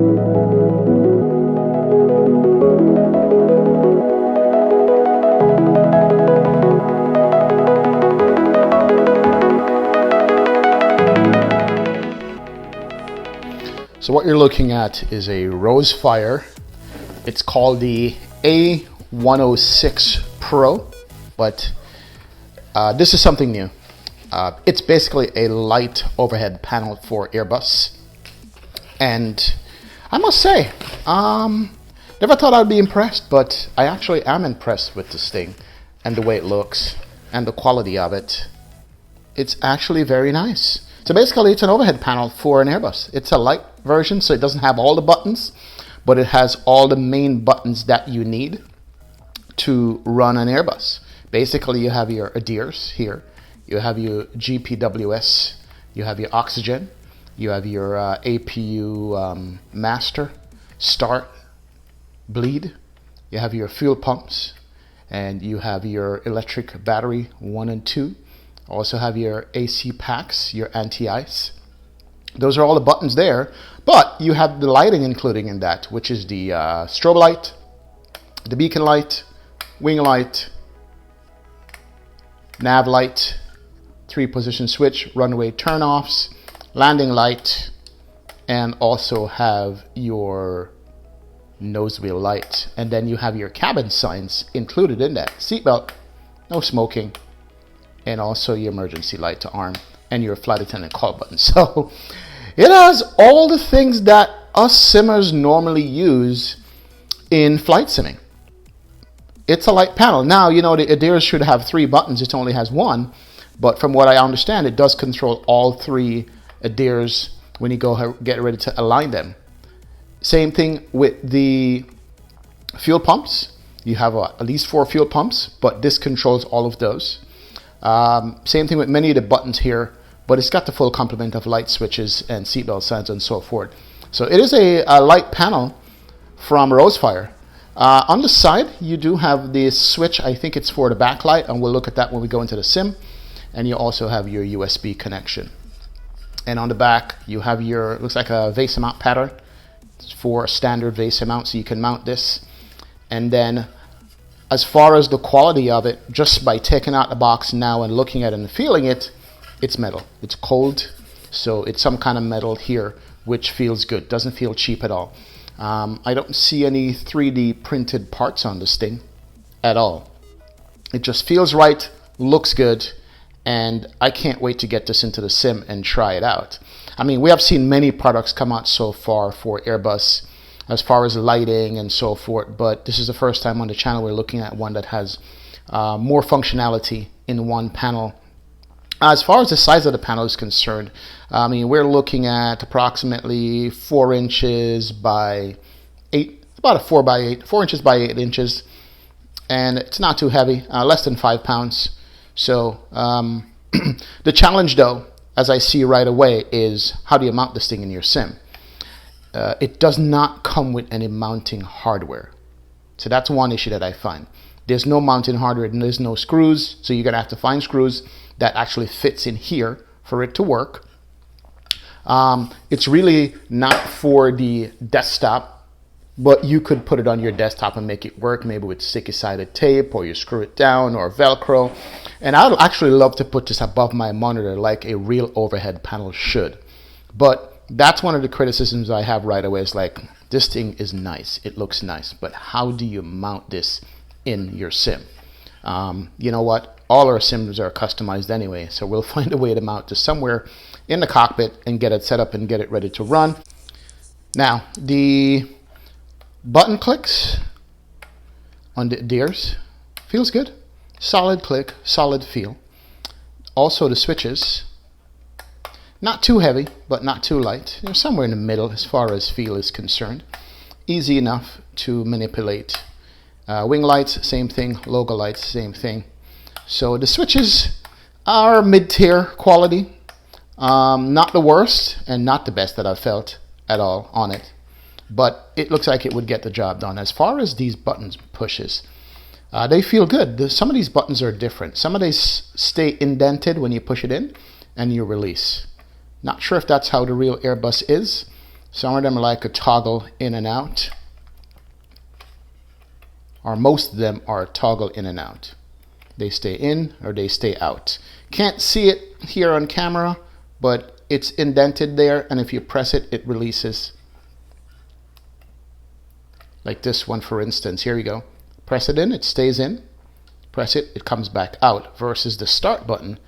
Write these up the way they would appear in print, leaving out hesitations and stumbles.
So what you're looking at is a Rowsfire. It's called the A106 Pro, but this is something new. It's basically a light overhead panel for Airbus. And I must say, never thought I'd be impressed, but I actually am impressed with this thing and the way it looks and the quality of it. It's actually very nice. So basically it's an overhead panel for an Airbus. It's a light version, so it doesn't have all the buttons, but it has all the main buttons that you need to run an Airbus. Basically you have your ADIRs here, you have your GPWS, you have your oxygen, you have your APU master, start, bleed, you have your fuel pumps, and you have your electric battery 1 and 2. Also have your AC packs, your anti-ice. Those are all the buttons there, but you have the lighting including in that, which is the strobe light, the beacon light, wing light, nav light, 3-position switch, runway turn-offs, landing light, and also have your nose wheel light. And then you have your cabin signs included in that. Seatbelt, no smoking, and also your emergency light to arm and your flight attendant call button. So it has all the things that us simmers normally use in flight simming. It's a light panel. Now, you know, the ADIRS should have 3 buttons. It only has 1. But from what I understand, it does control all 3 ADIRS when you go get ready to align them. Same thing with the fuel pumps. You have at least 4 fuel pumps, but this controls all of those. Same thing with many of the buttons here, but it's got the full complement of light switches and seatbelt signs and so forth. So it is a light panel from Rowsfire. On the side, you do have this switch. I think it's for the backlight, and we'll look at that when we go into the sim. And you also have your USB connection. And on the back, you have your, looks like a vase mount pattern. It's for a standard vase mount, so you can mount this. And then as far as the quality of it, just by taking out the box now and looking at it and feeling it, it's metal. It's cold, so it's some kind of metal here, which feels good. Doesn't feel cheap at all. I don't see any 3D printed parts on this thing at all. It just feels right, looks good, and I can't wait to get this into the sim and try it out. I mean, we have seen many products come out so far for Airbus as far as lighting and so forth, but this is the first time on the channel we're looking at one that has more functionality in one panel. As far as the size of the panel is concerned, I mean, we're looking at approximately 4 inches by 8, about a 4 by 8, 4 inches by 8 inches, and it's not too heavy, less than 5 pounds. So the challenge, though, as I see right away, is how do you mount this thing in your sim? It does not come with any mounting hardware. So that's one issue that I find. There's no mounting hardware and there's no screws, so you're going to have to find screws that actually fits in here for it to work. It's really not for the desktop, but you could put it on your desktop and make it work, maybe with sticky-sided tape, or you screw it down, or Velcro. And I'd actually love to put this above my monitor like a real overhead panel should. But that's one of the criticisms I have right away. Is like, this thing is nice, it looks nice, but how do you mount this in your sim? You know what? All our sims are customized anyway, so we'll find a way to mount this somewhere in the cockpit and get it set up and get it ready to run. Now, the button clicks on the ADIRS feels good. Solid click, solid feel. Also the switches, not too heavy, but not too light. They're somewhere in the middle as far as feel is concerned. Easy enough to manipulate. Wing lights, same thing. Logo lights, same thing. So the switches are mid-tier quality. Not the worst and not the best that I've felt at all on it. But it looks like it would get the job done. As far as these buttons pushes, they feel good. Some of these buttons are different. Some of these stay indented when you push it in and you release. Not sure if that's how the real Airbus is. Some of them are like a toggle in and out, or most of them are toggle in and out. They stay in or they stay out. Can't see it here on camera, but it's indented there, and if you press it, it releases. Like this one, for instance. Here we go. Press it in, it stays in. Press it, it comes back out. Versus the start button,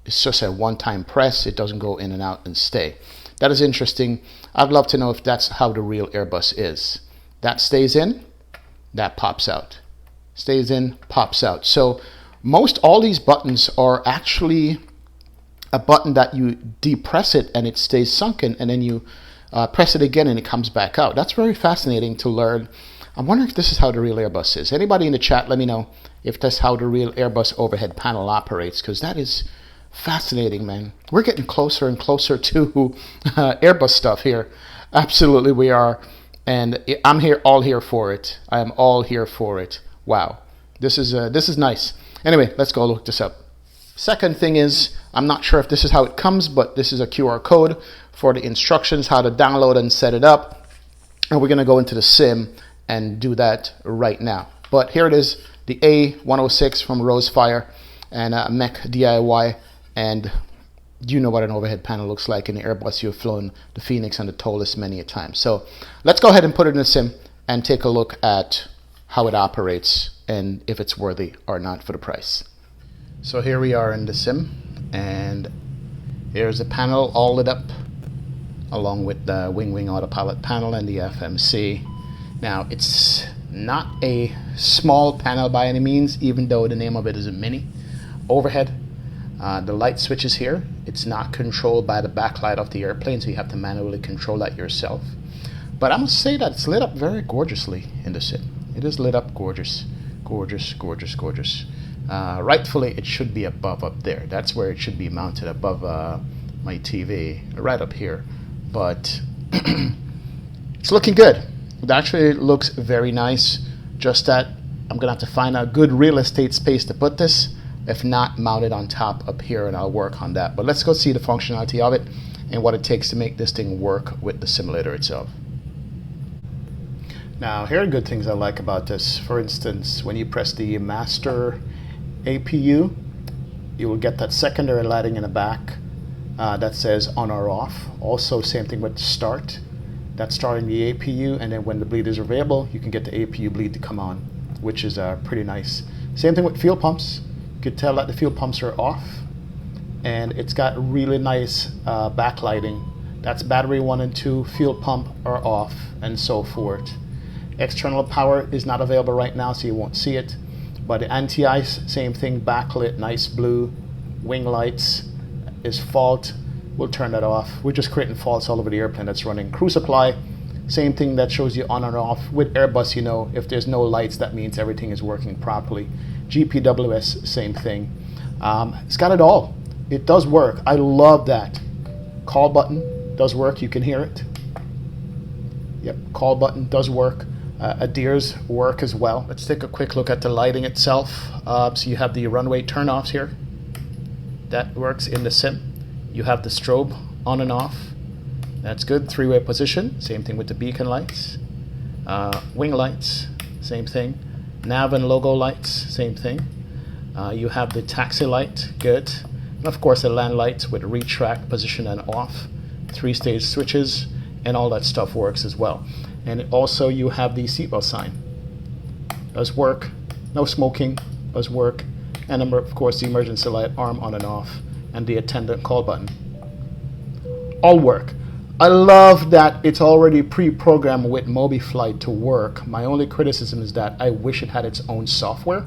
it's just a one-time press. It doesn't go in and out and stay. That is interesting. I'd love to know if that's how the real Airbus is. That stays in, that pops out. Stays in, pops out. So all these buttons are actually a button that you depress it and it stays sunken, and then you press it again and it comes back out. That's very fascinating to learn. I'm wondering if this is how the real Airbus is. Anybody in the chat, let me know if that's how the real Airbus overhead panel operates, because that is fascinating, man. We're getting closer and closer to Airbus stuff here. Absolutely we are. And I'm all here for it. I am all here for it. Wow. This is nice. Anyway, let's go look this up. Second thing is, I'm not sure if this is how it comes, but this is a QR code for the instructions, how to download and set it up. And we're going to go into the sim and do that right now. But here it is, the A106 from Rowsfire and Mech DIY. And you know what an overhead panel looks like in the Airbus. You've flown the Phoenix and the Tolus many a time. So let's go ahead and put it in the sim and take a look at how it operates and if it's worthy or not for the price. So here we are in the sim, and here's the panel all lit up along with the wing autopilot panel and the FMC. Now, it's not a small panel by any means, even though the name of it is a mini. Overhead, the light switches here. It's not controlled by the backlight of the airplane, so you have to manually control that yourself. But I must say that it's lit up very gorgeously in the sim. It is lit up gorgeous. Gorgeous, gorgeous, gorgeous. Rightfully, it should be above up there. That's where it should be mounted, above my TV, right up here. But it's looking good. It actually looks very nice. Just that I'm going to have to find a good real estate space to put this. If not, mount it on top up here, and I'll work on that. But let's go see the functionality of it and what it takes to make this thing work with the simulator itself. Now, here are good things I like about this. For instance, when you press the master APU, you will get that secondary lighting in the back that says on or off. Also, same thing with start. That's starting the APU, and then when the bleed is available, you can get the APU bleed to come on, which is pretty nice. Same thing with fuel pumps. You could tell that the fuel pumps are off, and it's got really nice backlighting. That's battery 1 and 2, fuel pump are off, and so forth. External power is not available right now, so you won't see it. But the anti-ice, same thing, backlit, nice blue. Wing lights is fault. We'll turn that off. We're just creating faults all over the airplane that's running. Crew supply, same thing, that shows you on and off. With Airbus, you know, if there's no lights, that means everything is working properly. GPWS, same thing. It's got it all. It does work. I love that. Call button does work. You can hear it. Yep, call button does work. ADIRs work as well. Let's take a quick look at the lighting itself. So you have the runway turn-offs here. That works in the sim. You have the strobe on and off. That's good. 3-way position. Same thing with the beacon lights. Wing lights. Same thing. Nav and logo lights. Same thing. You have the taxi light. Good. And of course the land lights with retract, position and off. 3-stage switches, and all that stuff works as well. And also you have the seatbelt sign. Does work. No smoking. Does work. And of course the emergency light arm on and off, and the attendant call button. All work. I love that it's already pre-programmed with MobiFlight to work. My only criticism is that I wish it had its own software,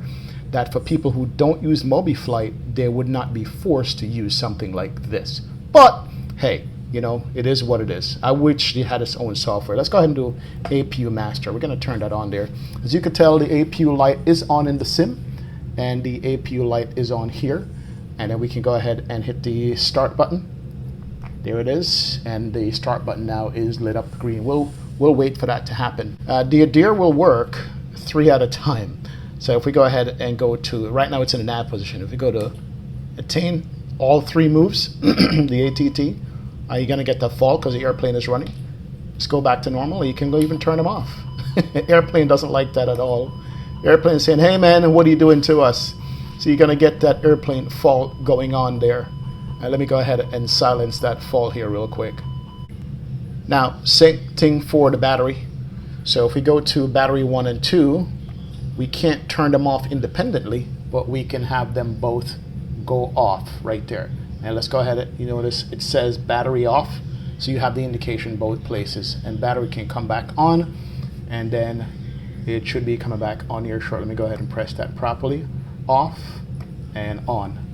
that for people who don't use MobiFlight, they would not be forced to use something like this. But hey, you know, it is what it is. I wish it had its own software. Let's go ahead and do APU master. We're going to turn that on there. As you can tell, the APU light is on in the sim, and the APU light is on here. And then we can go ahead and hit the start button. There it is, and the start button now is lit up green. We'll wait for that to happen. The ADIR will work 3 at a time. So if we go ahead and go to, right now it's in a nav position. If we go to attain all 3 moves, the ATT, you're going to get the fault because the airplane is running. Just go back to normal. You can go even turn them off. Airplane doesn't like that at all. Airplane is saying, hey man, what are you doing to us? So you're going to get that airplane fault going on there. Let me go ahead and silence that fault here real quick. Now, same thing for the battery. So if we go to battery 1 and 2, we can't turn them off independently, but we can have them both go off right there. And let's go ahead and, you notice it says battery off. So you have the indication both places, and battery can come back on, and then it should be coming back on here shortly. Let me go ahead and press that properly. Off and on.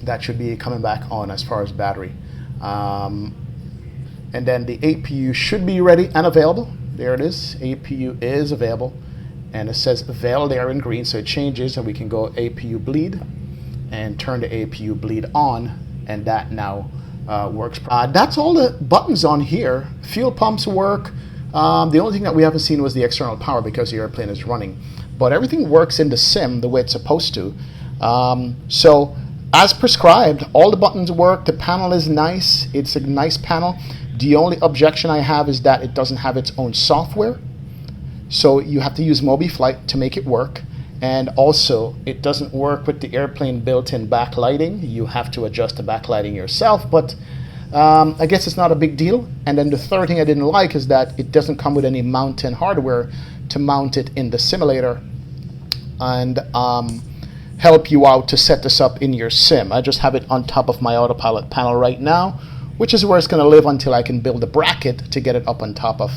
That should be coming back on as far as battery. And then the APU should be ready and available. There it is. APU is available. And it says avail there in green, so it changes, and we can go APU bleed and turn the APU bleed on, and that now works. That's all the buttons on here. Fuel pumps work. The only thing that we haven't seen was the external power because the airplane is running. But everything works in the sim the way it's supposed to. So as prescribed, all the buttons work. The panel is nice. It's a nice panel. The only objection I have is that it doesn't have its own software. So you have to use MobiFlight to make it work. And also, it doesn't work with the airplane built-in backlighting. You have to adjust the backlighting yourself, but I guess it's not a big deal. And then the third thing I didn't like is that it doesn't come with any mounting hardware to mount it in the simulator and help you out to set this up in your sim. I just have it on top of my autopilot panel right now, which is where it's going to live until I can build a bracket to get it up on top of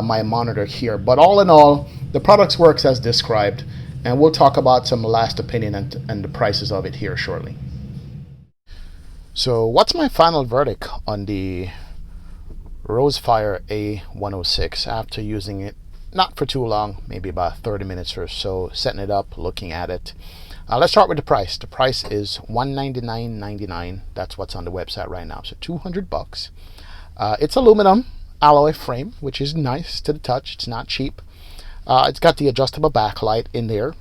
my monitor here. But all in all, the product works as described, and we'll talk about some last opinion and the prices of it here shortly. So what's my final verdict on the Rowsfire A106 after using it not for too long, maybe about 30 minutes or so, setting it up, looking at it. Let's start with the price. The price is $199.99. That's what's on the website right now, so $200. It's aluminum alloy frame, which is nice to the touch. It's not cheap. It's got the adjustable backlight in there.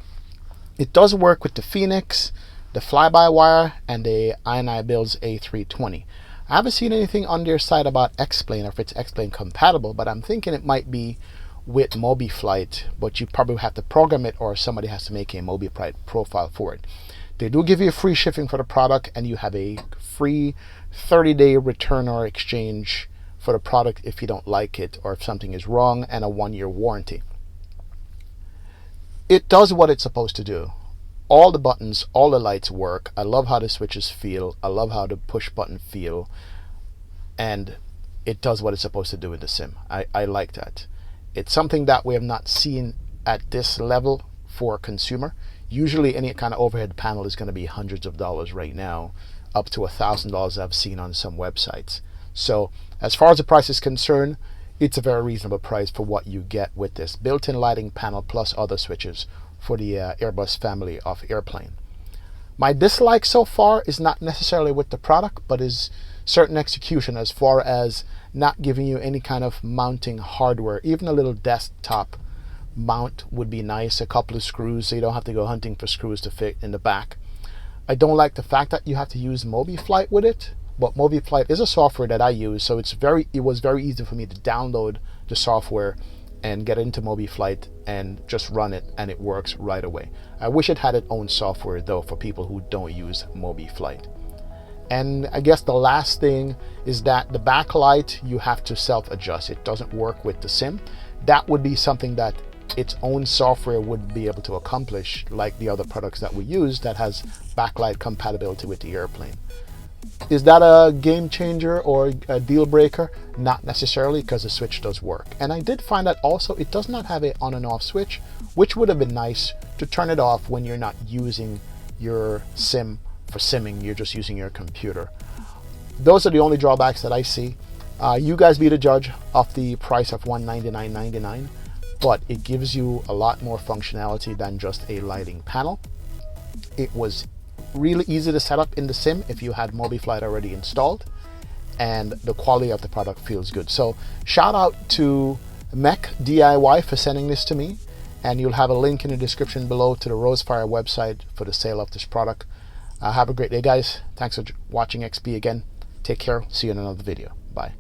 It does work with the Phoenix, the fly-by-wire, and the INI Builds A320. I haven't seen anything on their site about X-Plane or if it's X-Plane compatible, but I'm thinking it might be with MobiFlight, but you probably have to program it or somebody has to make a MobiFlight profile for it. They do give you free shipping for the product, and you have a free 30-day return or exchange for the product if you don't like it or if something is wrong, and a 1-year warranty. It does what it's supposed to do. All the buttons, all the lights work. I love how the switches feel. I love how the push button feel. And it does what it's supposed to do in the sim. I like that. It's something that we have not seen at this level for a consumer. Usually any kind of overhead panel is going to be hundreds of dollars right now, up to $1,000 I've seen on some websites. So as far as the price is concerned, it's a very reasonable price for what you get with this built-in lighting panel plus other switches for the Airbus family of airplane. My dislike so far is not necessarily with the product, but is certain execution as far as not giving you any kind of mounting hardware. Even a little desktop mount would be nice, a couple of screws so you don't have to go hunting for screws to fit in the back. I don't like the fact that you have to use MobiFlight with it, but MobiFlight is a software that I use, so it was very easy for me to download the software and get into MobiFlight and just run it, and it works right away. I wish it had its own software though for people who don't use MobiFlight. And I guess the last thing is that the backlight you have to self-adjust. It doesn't work with the sim. That would be something that its own software would be able to accomplish, like the other products that we use that has backlight compatibility with the airplane. Is that a game changer or a deal breaker? Not necessarily, because the switch does work. And I did find that also it does not have an on and off switch, which would have been nice to turn it off when you're not using your sim for simming, you're just using your computer. Those are the only drawbacks that I see. You guys be the judge of the price of $199.99, but it gives you a lot more functionality than just a lighting panel. It was really easy to set up in the sim if you had MobiFlight already installed, and the quality of the product feels good. So shout out to Mech DIY for sending this to me, and you'll have a link in the description below to the Rowsfire website for the sale of this product. Have a great day, guys. Thanks for watching XP again. Take care. See you in another video. Bye.